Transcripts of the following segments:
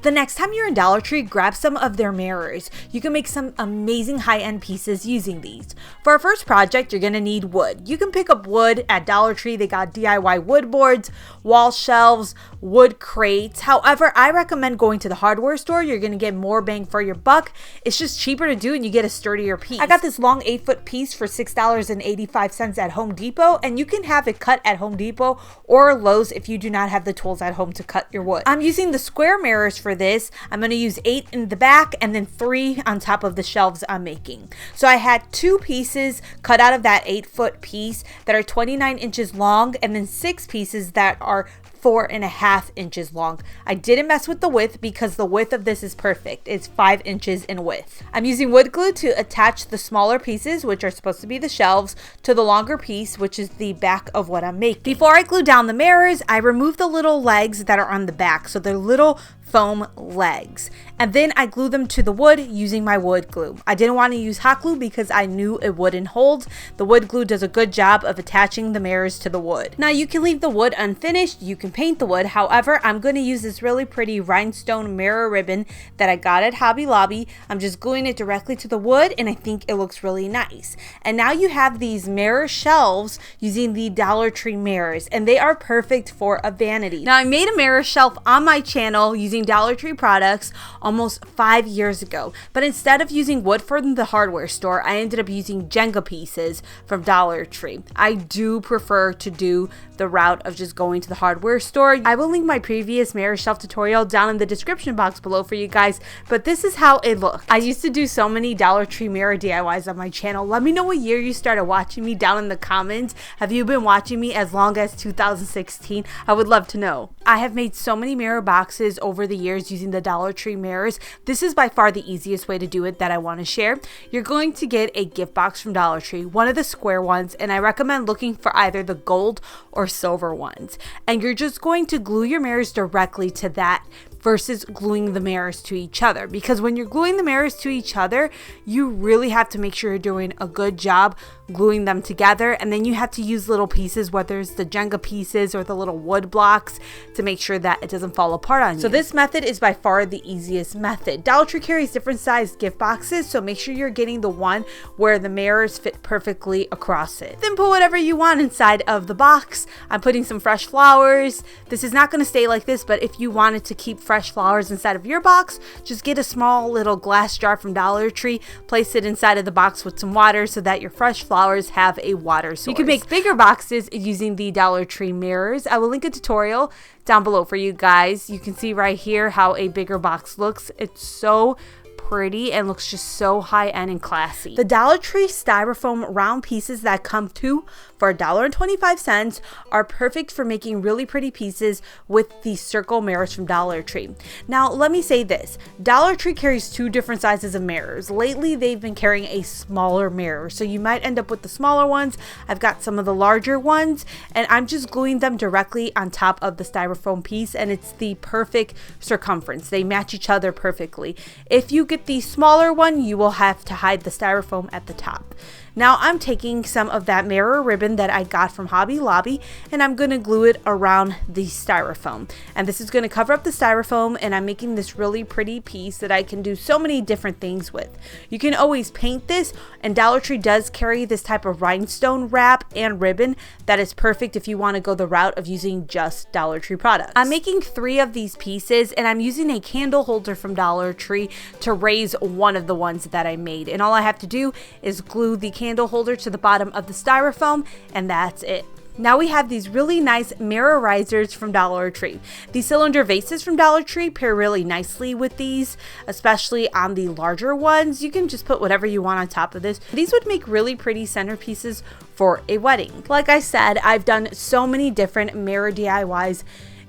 The next time you're in Dollar Tree, grab some of their mirrors. You can make some amazing high-end pieces using these. For our first project, you're gonna need wood. You can pick up wood at Dollar Tree. They got DIY wood boards, wall shelves, wood crates. However, I recommend going to the hardware store. You're gonna get more bang for your buck. It's just cheaper to do and you get a sturdier piece. I got this long 8-foot piece for $6.85 at Home Depot, and you can have it cut at Home Depot or Lowe's if you do not have the tools at home to cut your wood. I'm using the square mirrors for this. I'm going to use 8 in the back and then 3 on top of the shelves I'm making. So I had 2 pieces cut out of that 8-foot piece that are 29 inches long, and then 6 pieces that are 4.5 inches long. I didn't mess with the width because the width of this is perfect. It's 5 inches in width. I'm using wood glue to attach the smaller pieces, which are supposed to be the shelves, to the longer piece, which is the back of what I'm making. Before I glue down the mirrors, I remove the little legs that are on the back. So they're little foam legs, and then I glue them to the wood using my wood glue. I didn't want to use hot glue because I knew it wouldn't hold. The wood glue does a good job of attaching the mirrors to the wood. Now you can leave the wood unfinished, you can paint the wood. However, I'm going to use this really pretty rhinestone mirror ribbon that I got at Hobby Lobby. I'm just gluing it directly to the wood and I think it looks really nice. And now you have these mirror shelves using the Dollar Tree mirrors, and they are perfect for a vanity. Now I made a mirror shelf on my channel using Dollar Tree products almost 5 years ago, but instead of using wood from the hardware store, I ended up using Jenga pieces from Dollar Tree. I do prefer to do the route of just going to the hardware store. I will link my previous mirror shelf tutorial down in the description box below for you guys, but this is how it looked. I used to do so many Dollar Tree mirror DIYs on my channel. Let me know what year you started watching me down in the comments. Have you been watching me as long as 2016? I would love to know. I have made so many mirror boxes over the years using the Dollar Tree mirrors. This is by far the easiest way to do it that I want to share. You're going to get a gift box from Dollar Tree, one of the square ones, and I recommend looking for either the gold or silver ones. And you're just going to glue your mirrors directly to that versus gluing the mirrors to each other, because when you're gluing the mirrors to each other, you really have to make sure you're doing a good job gluing them together, and then you have to use little pieces, whether it's the Jenga pieces or the little wood blocks, to make sure that it doesn't fall apart on you. So this method is by far the easiest method. Dollar Tree carries different sized gift boxes, so make sure you're getting the one where the mirrors fit perfectly across it. Then put whatever you want inside of the box. I'm putting some fresh flowers. This is not going to stay like this, but if you wanted to keep fresh flowers inside of your box, just get a small little glass jar from Dollar Tree, place it inside of the box with some water so that your fresh flowers have a water source. You can make bigger boxes using the Dollar Tree mirrors. I will link a tutorial down below for you guys. You can see right here how a bigger box looks. It's so pretty and looks just so high-end and classy. The Dollar Tree styrofoam round pieces that come for $1.25 are perfect for making really pretty pieces with the circle mirrors from Dollar Tree. Now let me say this, Dollar Tree carries 2 different sizes of mirrors. Lately they've been carrying a smaller mirror, so you might end up with the smaller ones. I've got some of the larger ones and I'm just gluing them directly on top of the styrofoam piece, and it's the perfect circumference. They match each other perfectly. If you get the smaller one, you will have to hide the styrofoam at the top. Now I'm taking some of that mirror ribbon that I got from Hobby Lobby and I'm going to glue it around the styrofoam. And this is going to cover up the styrofoam, and I'm making this really pretty piece that I can do so many different things with. You can always paint this, and Dollar Tree does carry this type of rhinestone wrap and ribbon that is perfect if you want to go the route of using just Dollar Tree products. I'm making 3 of these pieces and I'm using a candle holder from Dollar Tree to raise one of the ones that I made. And all I have to do is glue the candle holder to the bottom of the styrofoam, and that's it. Now we have these really nice mirror risers from Dollar Tree. These cylinder vases from Dollar Tree pair really nicely with these, especially on the larger ones. You can just put whatever you want on top of this. These would make really pretty centerpieces for a wedding. Like I said, I've done so many different mirror DIYs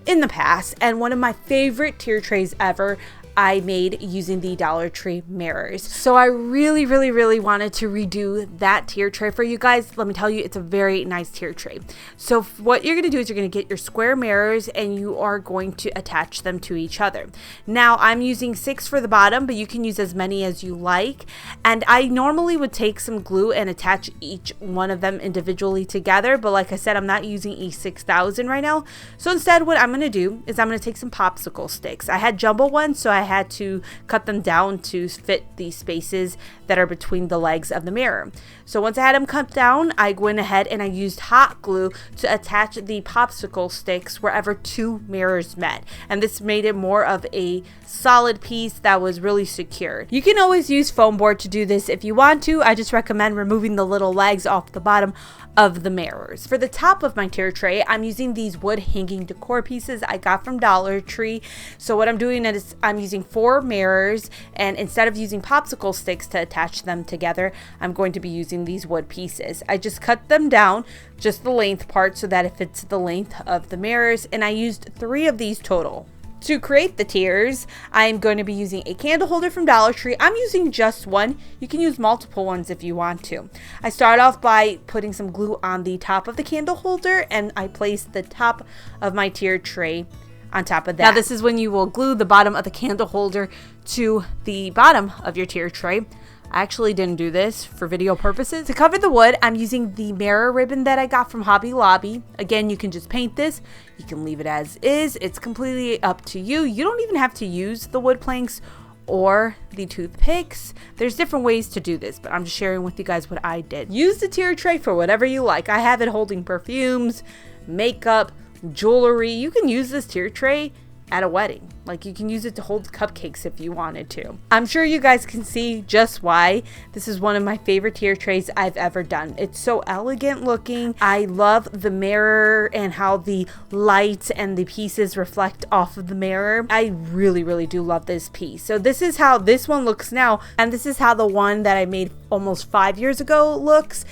in the past, and one of my favorite tier trays ever I made using the Dollar Tree mirrors. So I really wanted to redo that tier tray for you guys. Let me tell you, it's a very nice tier tray. So what you're gonna do is you're gonna get your square mirrors and you are going to attach them to each other. Now I'm using 6 for the bottom, but you can use as many as you like. And I normally would take some glue and attach each one of them individually together, but like I said, I'm not using E6000 right now. So instead what I'm gonna do is I'm gonna take some popsicle sticks. I had jumbo ones, so I had to cut them down to fit the spaces that are between the legs of the mirror. So once I had them cut down, I went ahead and I used hot glue to attach the popsicle sticks wherever 2 mirrors met. And this made it more of a solid piece that was really secured. You can always use foam board to do this if you want to. I just recommend removing the little legs off the bottom of the mirrors. For the top of my tier tray, I'm using these wood hanging decor pieces I got from Dollar Tree. So what I'm doing is I'm using 4 mirrors, and instead of using popsicle sticks to attach them together, I'm going to be using these wood pieces. I just cut them down, just the length part, so that it fits the length of the mirrors, and I used 3 of these total. To create the tiers, I'm going to be using a candle holder from Dollar Tree. I'm using just one. You can use multiple ones if you want to. I start off by putting some glue on the top of the candle holder, and I place the top of my tier tray on top of that. Now this is when you will glue the bottom of the candle holder to the bottom of your tier tray. I actually didn't do this for video purposes. To cover the wood, I'm using the mirror ribbon that I got from Hobby Lobby. Again, you can just paint this. You can leave it as is. It's completely up to you. You don't even have to use the wood planks or the toothpicks. There's different ways to do this, but I'm just sharing with you guys what I did. Use the tier tray for whatever you like. I have it holding perfumes, makeup, jewelry. You can use this tier tray at a wedding. Like, you can use it to hold cupcakes if you wanted to. I'm sure you guys can see just why this is one of my favorite tier trays I've ever done. It's so elegant looking. I love the mirror and how the lights and the pieces reflect off of the mirror. I really do love this piece. So this is how this one looks now, and this is how the one that I made almost 5 years ago looks.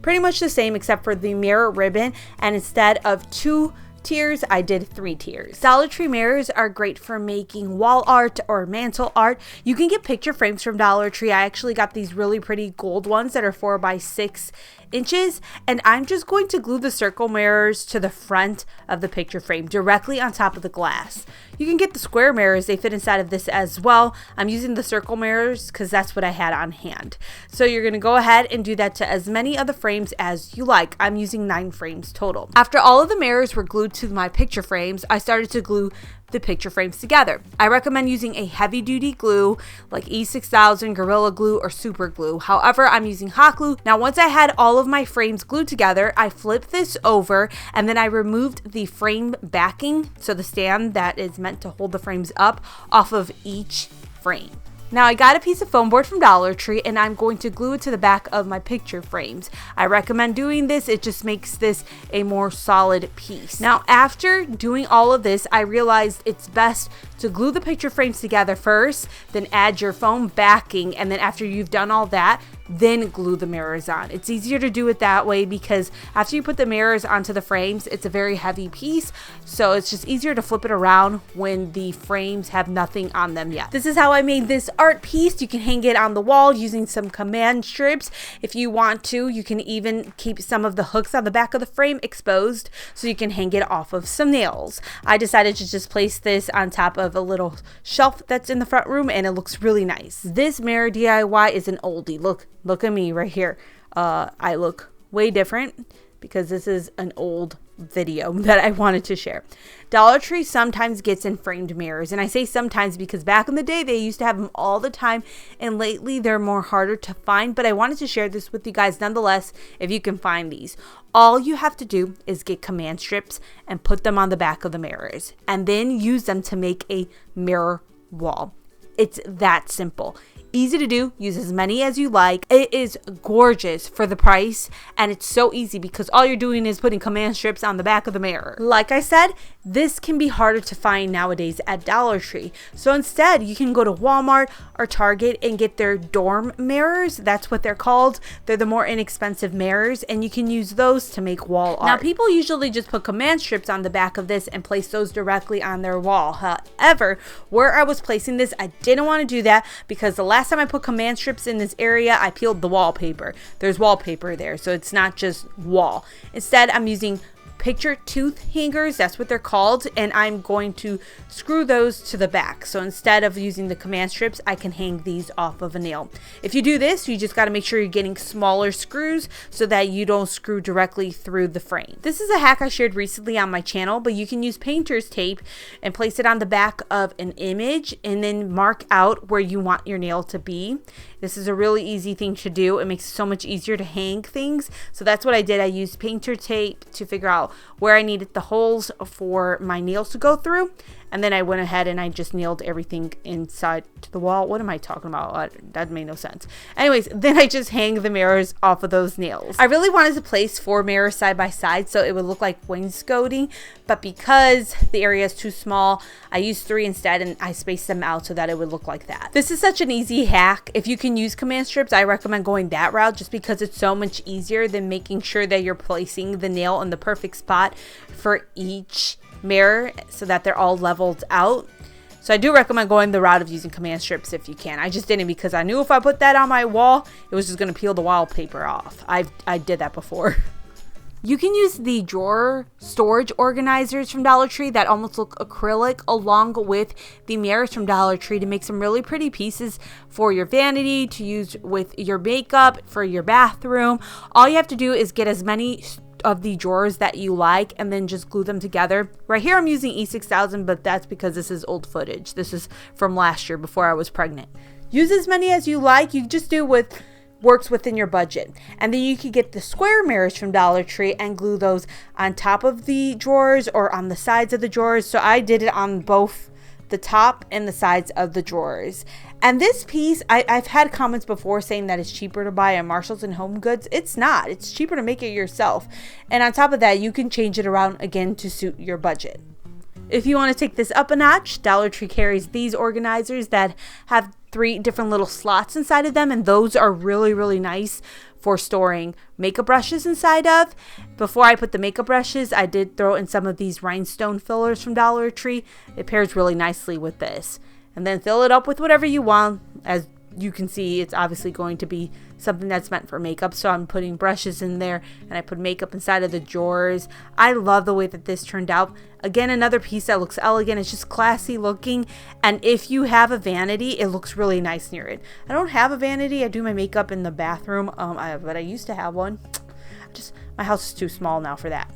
Pretty much the same except for the mirror ribbon, and instead of 2 tiers, I did 3 tiers. Dollar Tree mirrors are great for making wall art or mantle art. You can get picture frames from Dollar Tree. I actually got these really pretty gold ones that are 4 by 6 inches, and I'm just going to glue the circle mirrors to the front of the picture frame directly on top of the glass. You can get the square mirrors, they fit inside of this as well. I'm using the circle mirrors because that's what I had on hand. So you're going to go ahead and do that to as many of the frames as you like. I'm using 9 frames total. After all of the mirrors were glued to my picture frames, I started to glue the picture frames together. I recommend using a heavy duty glue like E6000, Gorilla Glue, or Super Glue. However, I'm using hot glue. Now once I had all of my frames glued together, I flipped this over and then I removed the frame backing, so the stand that is meant to hold the frames up, off of each frame. Now I got a piece of foam board from Dollar Tree and I'm going to glue it to the back of my picture frames. I recommend doing this. It just makes this a more solid piece. Now after doing all of this, I realized it's best to glue the picture frames together first, then add your foam backing, and then after you've done all that, then glue the mirrors on. It's easier to do it that way because after you put the mirrors onto the frames, it's a very heavy piece, so it's just easier to flip it around when the frames have nothing on them yet. This is how I made this art piece. You can hang it on the wall using some command strips. If you want to, you can even keep some of the hooks on the back of the frame exposed so you can hang it off of some nails. I decided to just place this on top of a little shelf that's in the front room, and it looks really nice. This mirror DIY is an oldie. Look at me right here. I look way different because this is an old video that I wanted to share. Dollar Tree sometimes gets in framed mirrors, and I say sometimes because back in the day they used to have them all the time, and lately they're more harder to find, but I wanted to share this with you guys nonetheless if you can find these. All you have to do is get command strips and put them on the back of the mirrors and then use them to make a mirror wall. It's that simple. Easy to do, use as many as you like. It is gorgeous for the price, and it's so easy because all you're doing is putting command strips on the back of the mirror. Like I said, this can be harder to find nowadays at Dollar Tree. So instead, you can go to Walmart or Target and get their dorm mirrors. That's what they're called. They're the more inexpensive mirrors, and you can use those to make wall art. Now, people usually just put command strips on the back of this and place those directly on their wall. However, where I was placing this, I didn't want to do that because the last time I put command strips in this area, I peeled the wallpaper. There's wallpaper there, so it's not just wall. Instead, I'm using picture tooth hangers, that's what they're called, and I'm going to screw those to the back. So instead of using the command strips, I can hang these off of a nail. If you do this, you just got to make sure you're getting smaller screws so that you don't screw directly through the frame. This is a hack I shared recently on my channel, but you can use painter's tape and place it on the back of an image and then mark out where you want your nail to be. This is a really easy thing to do. It makes it so much easier to hang things. So that's what I did. I used painter tape to figure out where I needed the holes for my nails to go through. And then I went ahead and I just nailed everything inside to the wall. What am I talking about? That made no sense. Anyways, then I just hang the mirrors off of those nails. I really wanted to place 4 mirrors side by side so it would look like wainscoting. But because the area is too small, I used 3 instead and I spaced them out so that it would look like that. This is such an easy hack. If you can use command strips, I recommend going that route just because it's so much easier than making sure that you're placing the nail in the perfect spot for each mirror so that they're all leveled out. So I do recommend going the route of using command strips if you can. I just didn't because I knew if I put that on my wall, it was just going to peel the wallpaper off. I did that before. You can use the drawer storage organizers from Dollar Tree that almost look acrylic along with the mirrors from Dollar Tree to make some really pretty pieces for your vanity, to use with your makeup, for your bathroom. All you have to do is get as many of the drawers that you like and then just glue them together. Right here I'm using E6000, but that's because this is old footage. This is from last year before I was pregnant. Use as many as you like. You just do what works within your budget. And then you could get the square mirrors from Dollar Tree and glue those on top of the drawers or on the sides of the drawers. So I did it on both the top and the sides of the drawers. And this piece, I've had comments before saying that it's cheaper to buy at Marshalls and Home Goods. It's not. It's cheaper to make it yourself. And on top of that, you can change it around again to suit your budget. If you want to take this up a notch, Dollar Tree carries these organizers that have 3 different little slots inside of them, and those are really, really nice for storing makeup brushes inside of. Before I put the makeup brushes, I did throw in some of these rhinestone fillers from Dollar Tree. It pairs really nicely with this. And then fill it up with whatever you want. As you can see, it's obviously going to be something that's meant for makeup. So I'm putting brushes in there and I put makeup inside of the drawers. I love the way that this turned out. Again, another piece that looks elegant. It's just classy looking. And if you have a vanity, it looks really nice near it. I don't have a vanity. I do my makeup in the bathroom, but I used to have one. My house is too small now for that.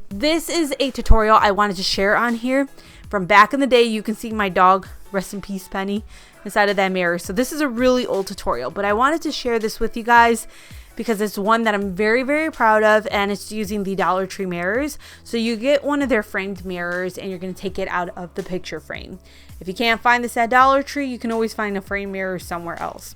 This is a tutorial I wanted to share on here. From back in the day, you can see my dog, rest in peace Penny, inside of that mirror. So this is a really old tutorial, but I wanted to share this with you guys because it's one that I'm very, very proud of, and it's using the Dollar Tree mirrors. So you get one of their framed mirrors and you're going to take it out of the picture frame. If you can't find this at Dollar Tree, you can always find a frame mirror somewhere else.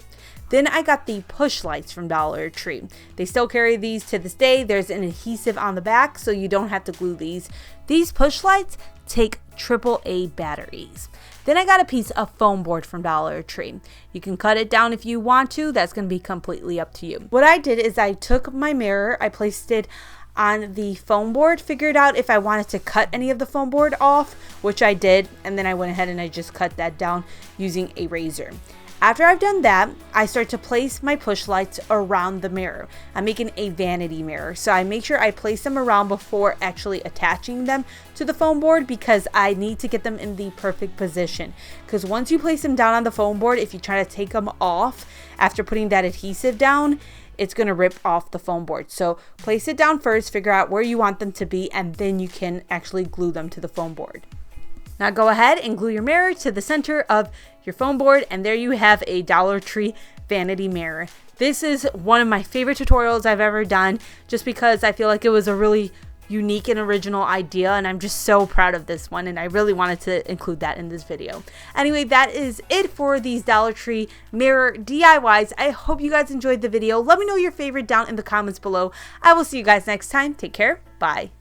Then I got the push lights from Dollar Tree. They still carry these to this day. There's an adhesive on the back so you don't have to glue these. These push lights take AAA batteries. Then I got a piece of foam board from Dollar Tree. You can cut it down if you want to. That's going to be completely up to you. What I did is I took my mirror, I placed it on the foam board, figured out if I wanted to cut any of the foam board off, which I did, and then I went ahead and I just cut that down using a razor. After I've done that, I start to place my push lights around the mirror. I'm making a vanity mirror, so I make sure I place them around before actually attaching them to the foam board because I need to get them in the perfect position. Because once you place them down on the foam board, if you try to take them off after putting that adhesive down, it's going to rip off the foam board. So place it down first, figure out where you want them to be, and then you can actually glue them to the foam board. Now go ahead and glue your mirror to the center of your foam board, and there you have a Dollar Tree vanity mirror. This is one of my favorite tutorials I've ever done just because I feel like it was a really unique and original idea, and I'm just so proud of this one, and I really wanted to include that in this video. Anyway, that is it for these Dollar Tree mirror DIYs. I hope you guys enjoyed the video. Let me know your favorite down in the comments below. I will see you guys next time. Take care. Bye.